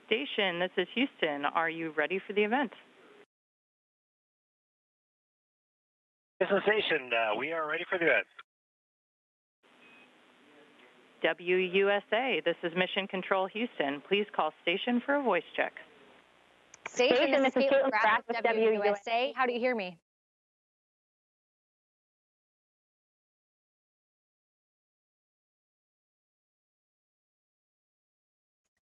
Station, this is Houston. Are you ready for the event? Houston Station, we are ready for the event. WUSA, this is Mission Control Houston. Please call station for a voice check. Station, this is Caitlin Brack with WUSA. How do you hear me?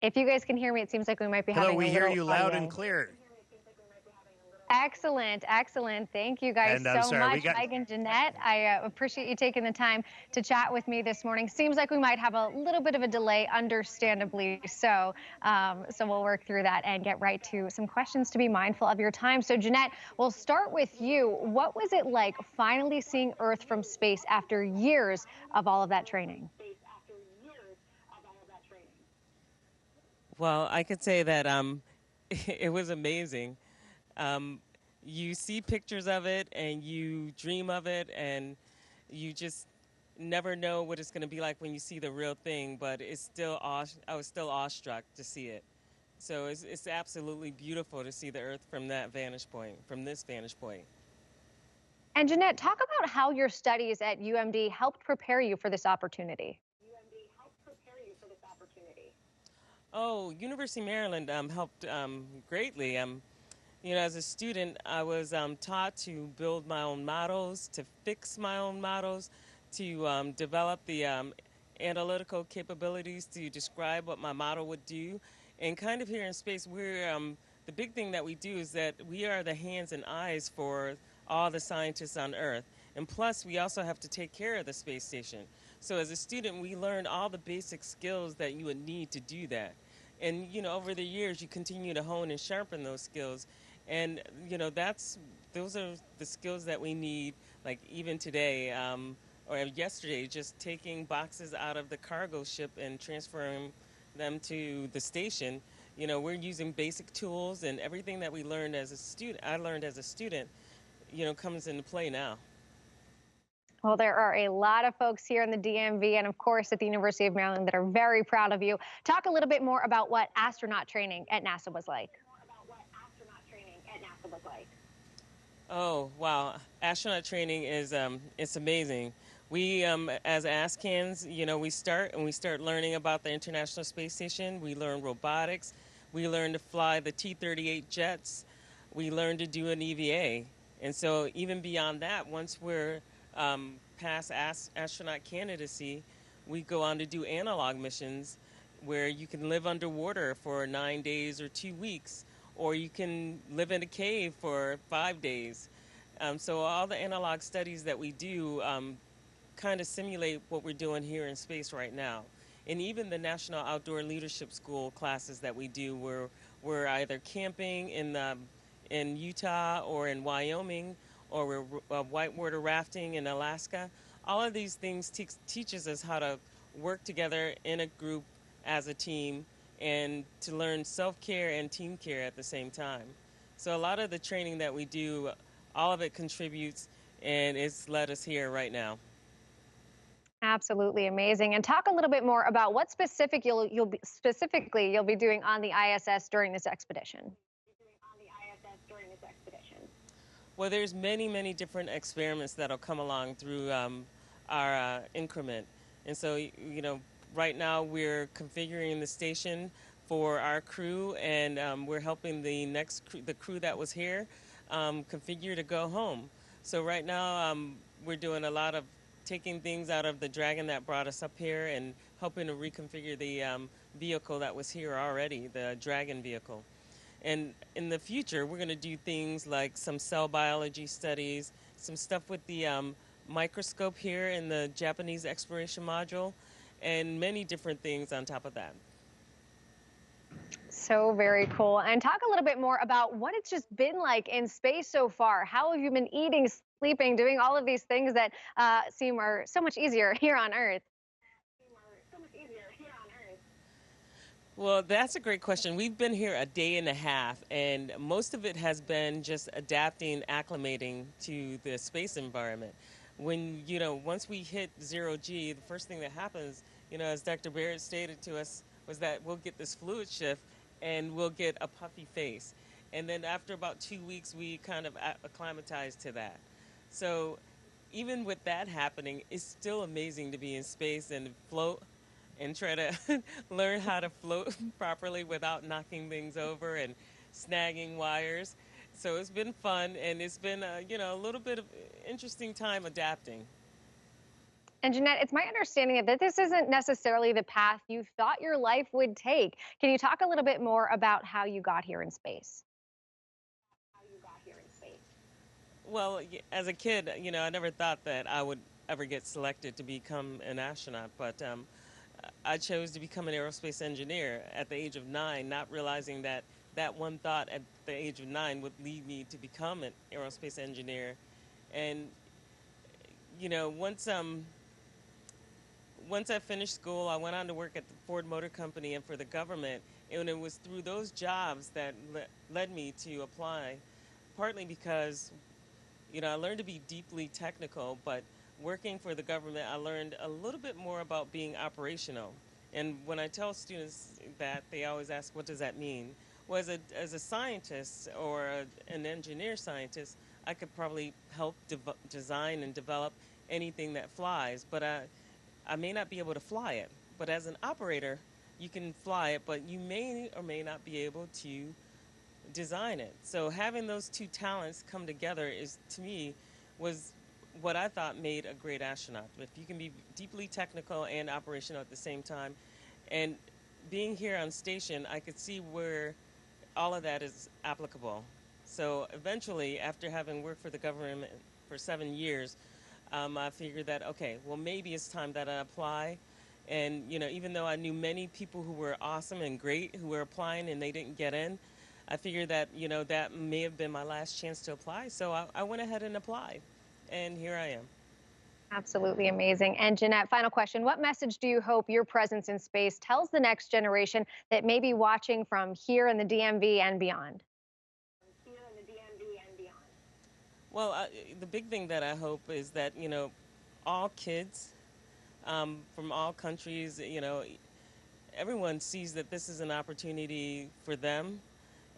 If you guys can hear me, it seems like we might be having a little we hear you loud audio. and clear. Excellent, excellent. Thank you guys so much, Mike and Jeanette. I appreciate you taking the time to chat with me this morning. Seems like we might have a little bit of a delay, understandably so. So we'll work through that and get right to some questions to be mindful of your time. So Jeanette, we'll start with you. What was it like finally seeing Earth from space after years of all of that training? Well, I could say that it was amazing. You see pictures of it and you dream of it, and you just never know what it's going to be like when you see the real thing, but it's still I was still awestruck to see it. So it's absolutely beautiful to see the Earth from that vantage point, from this vantage point. And Jeanette, talk about how your studies at UMD helped prepare you for this opportunity. Oh, University of Maryland helped greatly. You know, as a student, I was taught to build my own models, to fix my own models, to develop the analytical capabilities to describe what my model would do. And kind of here in space, we're the big thing that we do is that we are the hands and eyes for all the scientists on Earth. And plus, we also have to take care of the space station. So as a student, we learned all the basic skills that you would need to do that. And, you know, over the years, you continue to hone and sharpen those skills. And, you know, those are the skills that we need, like even today or yesterday, just taking boxes out of the cargo ship and transferring them to the station. You know, we're using basic tools, and everything that we learned as a student, I learned as a student, you know, comes into play now. Well, there are a lot of folks here in the DMV and, of course, at the University of Maryland that are very proud of you. Talk a little bit more about what astronaut training at NASA was like. Oh, wow. Astronaut training is it's amazing. We, as ASCANs, you know, we start learning about the International Space Station. We learn robotics. We learn to fly the T-38 jets. We learn to do an EVA. And so even beyond that, once we're past astronaut candidacy, we go on to do analog missions where you can live underwater for 9 days or 2 weeks, or you can live in a cave for 5 days. So all the analog studies that we do kind of simulate what we're doing here in space right now. And even the National Outdoor Leadership School classes that we do, where we're either camping in Utah or in Wyoming, or we're whitewater rafting in Alaska. All of these things teaches us how to work together in a group as a team and to learn self-care and team care at the same time. So a lot of the training that we do, all of it contributes, and it's led us here right now. Absolutely amazing. And talk a little bit more about what specifically you'll be doing on the ISS during this expedition. Well, there's many different experiments that'll come along through our increment. And so, you know, right now we're configuring the station for our crew, and we're helping the crew that was here configure to go home. So right now we're doing a lot of taking things out of the Dragon that brought us up here and helping to reconfigure the vehicle that was here already, the Dragon vehicle. And in the future, we're going to do things like some cell biology studies, some stuff with the microscope here in the Japanese exploration module, and many different things on top of that. So very cool. And talk a little bit more about what it's just been like in space so far. How have you been eating, sleeping, doing all of these things that seem are so much easier here on Earth? Well, that's a great question. We've been here a day and a half, and most of it has been just adapting, acclimating to the space environment. When, you know, once we hit 0G, the first thing that happens, you know, as Dr. Barratt stated to us, was that we'll get this fluid shift, and we'll get a puffy face. And then after about 2 weeks, we kind of acclimatize to that. So even with that happening, it's still amazing to be in space and float and try to learn how to float properly without knocking things over and snagging wires. So it's been fun, and it's been a little bit of interesting time adapting. And Jeanette, it's my understanding that this isn't necessarily the path you thought your life would take. Can you talk a little bit more about how you got here in space? Well, as a kid, I never thought that I would ever get selected to become an astronaut, but I chose to become an aerospace engineer at the age of 9, not realizing that that one thought at the age of 9 would lead me to become an aerospace engineer. And once I finished school, I went on to work at the Ford Motor Company and for the government, and it was through those jobs that led me to apply, partly because I learned to be deeply technical, but working for the government, I learned a little bit more about being operational. And when I tell students that, they always ask, what does that mean? Well, as a scientist or an engineer scientist, I could probably help design and develop anything that flies, but I may not be able to fly it. But as an operator, you can fly it, but you may or may not be able to design it. So having those two talents come together to me, was what I thought made a great astronaut. If you can be deeply technical and operational at the same time, and being here on station, I could see where all of that is applicable. So eventually, after having worked for the government for 7 years, I figured that, okay, well, maybe it's time that I apply. And, even though I knew many people who were awesome and great who were applying and they didn't get in, I figured that, that may have been my last chance to apply. So I went ahead and applied. And here I am. Absolutely amazing. And Jeanette, final question. What message do you hope your presence in space tells the next generation that may be watching from here in the DMV and beyond? Well, the big thing that I hope is that, all kids from all countries, everyone sees that this is an opportunity for them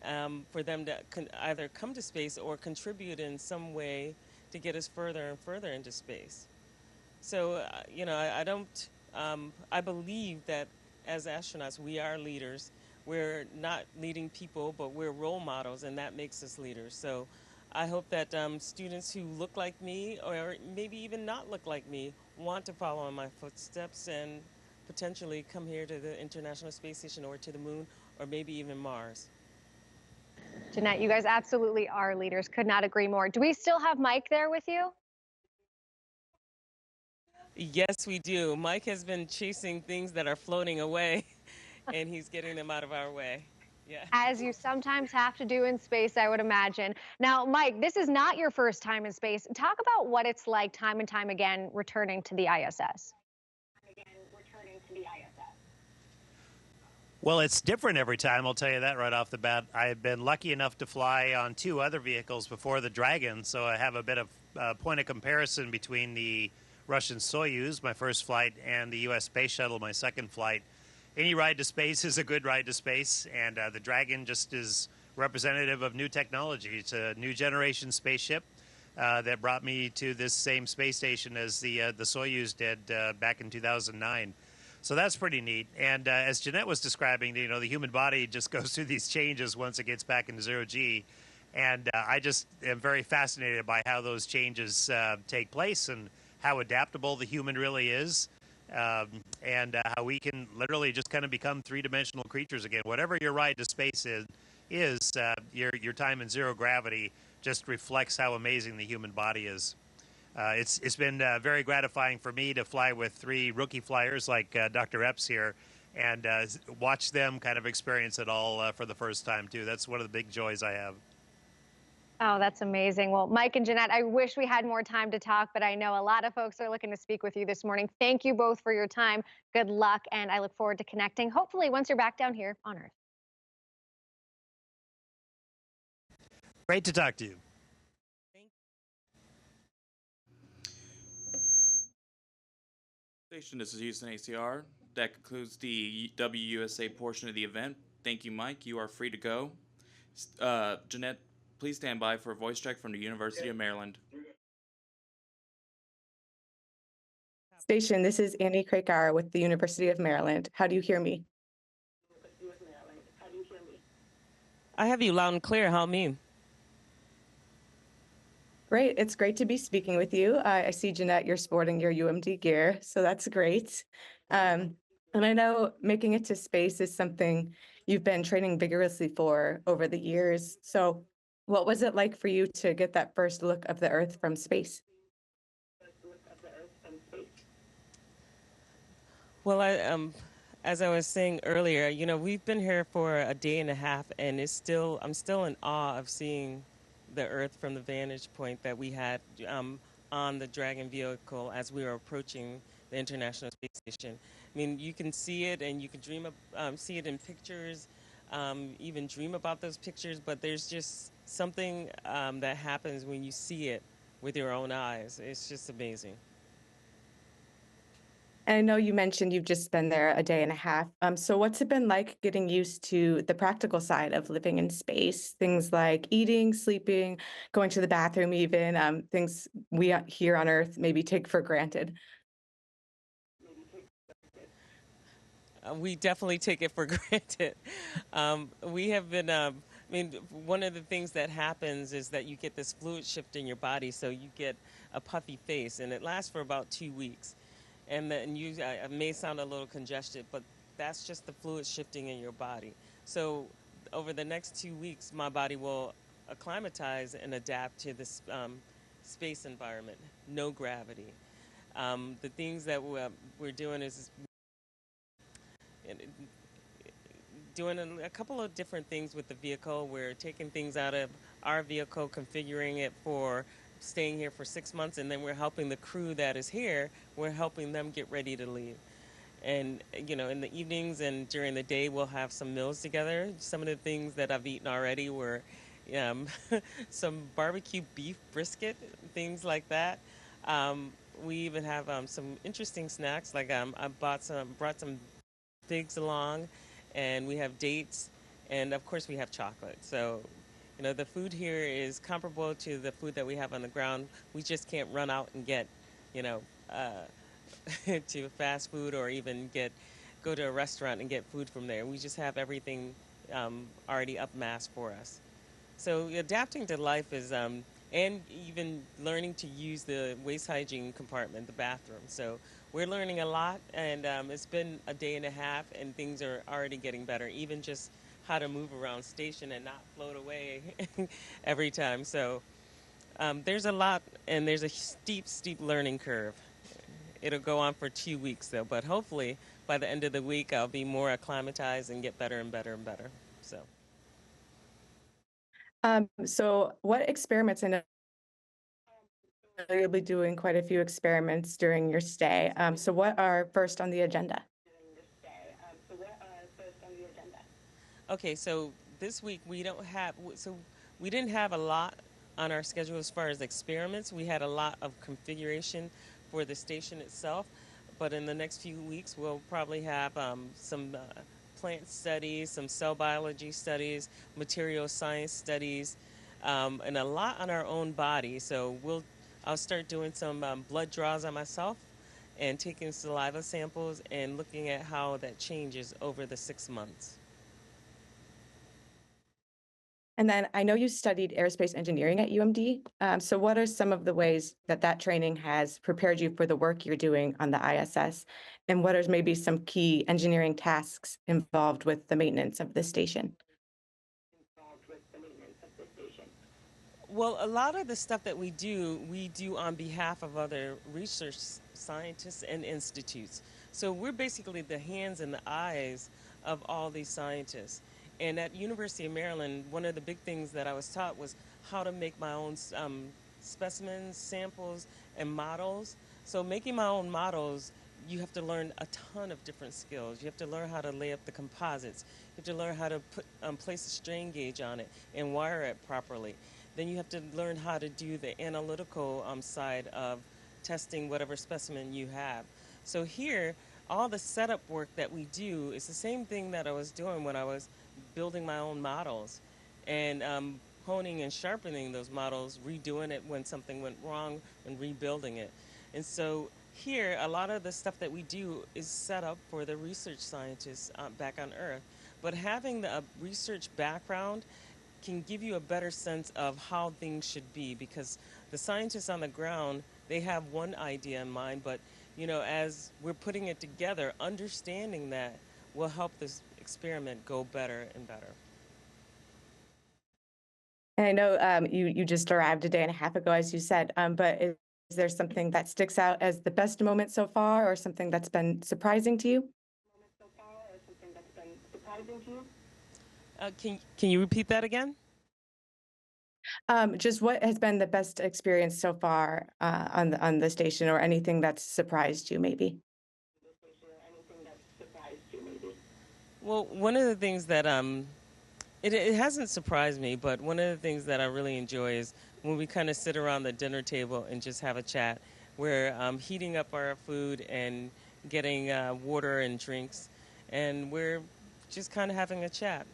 to either come to space or contribute in some way to get us further and further into space. So, I don't, I believe that as astronauts, we are leaders. We're not leading people, but we're role models, and that makes us leaders. So I hope that students who look like me, or maybe even not look like me, want to follow in my footsteps and potentially come here to the International Space Station or to the moon, or maybe even Mars. Jeanette, you guys absolutely are leaders. Could not agree more. Do we still have Mike there with you? Yes, we do. Mike has been chasing things that are floating away, and he's getting them out of our way. Yeah. As you sometimes have to do in space, I would imagine. Now, Mike, this is not your first time in space. Talk about what it's like time and time again returning to the ISS. Well, it's different every time, I'll tell you that right off the bat. I've been lucky enough to fly on 2 other vehicles before the Dragon, so I have a bit of point of comparison between the Russian Soyuz, my first flight, and the U.S. Space Shuttle, my second flight. Any ride to space is a good ride to space, and the Dragon just is representative of new technology. It's a new generation spaceship that brought me to this same space station as the Soyuz did back in 2009. So that's pretty neat. And as Jeanette was describing, the human body just goes through these changes once it gets back into zero G. And I just am very fascinated by how those changes take place and how adaptable the human really is. And how we can literally just kind of become 3-dimensional creatures again. Whatever your ride to space is your time in zero gravity just reflects how amazing the human body is. It's been very gratifying for me to fly with 3 rookie flyers like Dr. Epps here and watch them kind of experience it all for the first time, too. That's one of the big joys I have. Oh, that's amazing. Well, Mike and Jeanette, I wish we had more time to talk, but I know a lot of folks are looking to speak with you this morning. Thank you both for your time. Good luck, and I look forward to connecting, hopefully, once you're back down here on Earth. Great to talk to you. Station, this is Houston ACR. That concludes the WUSA portion of the event. Thank you, Mike. You are free to go. Jeanette, please stand by for a voice check from the University of Maryland. Station, this is Annie Krakauer with the University of Maryland. How do you hear me? I have you loud and clear. How me? Great. It's great to be speaking with you. I see, Jeanette, you're sporting your UMD gear, so that's great. And I know making it to space is something you've been training vigorously for over the years. So what was it like for you to get that first look of the Earth from space? Well, as I was saying earlier, we've been here for a day and a half, and I'm still in awe of seeing the Earth from the vantage point that we had on the Dragon vehicle as we were approaching the International Space Station. I mean, you can see it, and you can see it in pictures, even dream about those pictures, but there's just something that happens when you see it with your own eyes. It's just amazing. And I know you mentioned you've just been there a day and a half. So what's it been like getting used to the practical side of living in space? Things like eating, sleeping, going to the bathroom even, things we here on Earth maybe take for granted. We definitely take it for granted. We have been, one of the things that happens is that you get this fluid shift in your body, so you get a puffy face, and it lasts for about 2 weeks. And then it may sound a little congested, but that's just the fluid shifting in your body. So over the next 2 weeks, my body will acclimatize and adapt to this space environment, no gravity. The things that we're doing is doing a couple of different things with the vehicle. We're taking things out of our vehicle, configuring it for staying here for 6 months, and then we're helping the crew that is here, we're helping them get ready to leave. And, in the evenings and during the day, we'll have some meals together. Some of the things that I've eaten already were some barbecue beef brisket, things like that. We even have some interesting snacks, like I brought some figs along, and we have dates, and of course we have chocolate. So the food here is comparable to the food that we have on the ground. We just can't run out and get, to fast food or even go to a restaurant and get food from there. We just have everything already upmasked for us. So adapting to life is, and even learning to use the waste hygiene compartment, the bathroom. So we're learning a lot, and it's been a day and a half, and things are already getting better, even just how to move around station and not float away every time. So there's a lot, and there's a steep learning curve. It'll go on for 2 weeks, though, but hopefully by the end of the week, I'll be more acclimatized and get better and better and better. So what experiments, I know you'll be doing quite a few experiments during your stay. So what are first on the agenda? Okay, so this week we didn't have a lot on our schedule as far as experiments. We had a lot of configuration for the station itself, but in the next few weeks we'll probably have some plant studies, some cell biology studies, material science studies, and a lot on our own body. So I'll start doing some blood draws on myself and taking saliva samples and looking at how that changes over the 6 months. And then I know you studied aerospace engineering at UMD. So what are some of the ways that training has prepared you for the work you're doing on the ISS? And what are maybe some key engineering tasks involved with the maintenance of the station? Well, a lot of the stuff that we do on behalf of other research scientists and institutes. So we're basically the hands and the eyes of all these scientists. And at University of Maryland, one of the big things that I was taught was how to make my own specimens, samples, and models. So making my own models, you have to learn a ton of different skills. You have to learn how to lay up the composites. You have to learn how to place a strain gauge on it and wire it properly. Then you have to learn how to do the analytical side of testing whatever specimen you have. So here, all the setup work that we do is the same thing that I was doing when I was building my own models and honing and sharpening those models, redoing it when something went wrong and rebuilding it. And so here, a lot of the stuff that we do is set up for the research scientists back on Earth. But having the research background can give you a better sense of how things should be, because the scientists on the ground, they have one idea in mind, but as we're putting it together, understanding that will help this experiment go better and better. And I know you just arrived a day and a half ago, as you said, but is there something that sticks out as the best moment so far, or something that's been surprising to you? Can you repeat that again? Just what has been the best experience so far on the station, or anything that's surprised you, maybe? Well, one of the things that it hasn't surprised me, but one of the things that I really enjoy is when we kind of sit around the dinner table and just have a chat. We're heating up our food and getting water and drinks, and we're just kind of having a chat.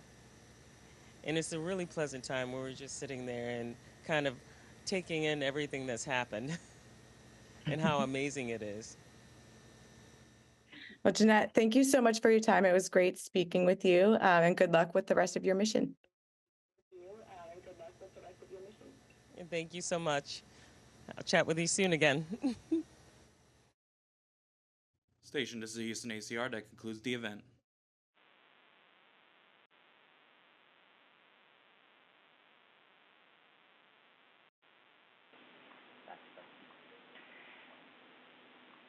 And it's a really pleasant time where we're just sitting there and kind of taking in everything that's happened and how amazing it is. Well, Jeanette, thank you so much for your time. It was great speaking with you, and good luck with the rest of your mission. And thank you so much. I'll chat with you soon again. Station, this is the Houston ACR. That concludes the event.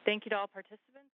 Thank you to all participants.